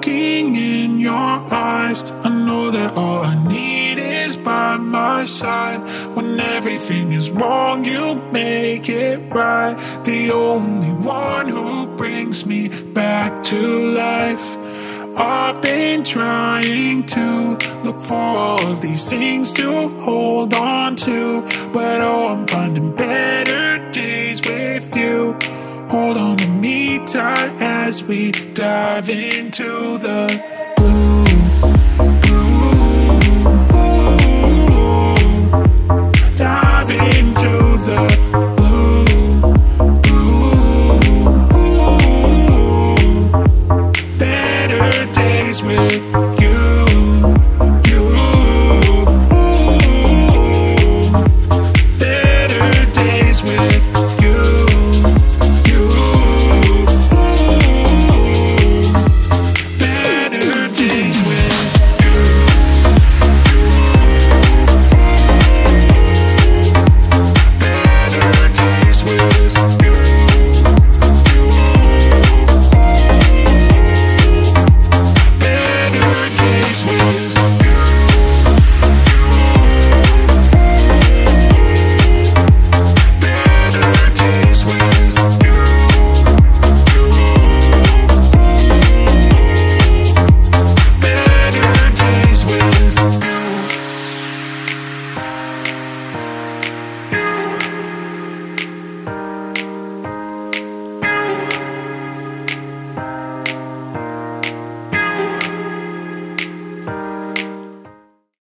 looking in your eyes, I know that all I need is by my side. When everything is wrong, you make it right. The only one who brings me back to life. I've been trying to look for all of these things to hold on to, but oh, I'm finding better days with you. Hold on to me tight as we dive into the blue.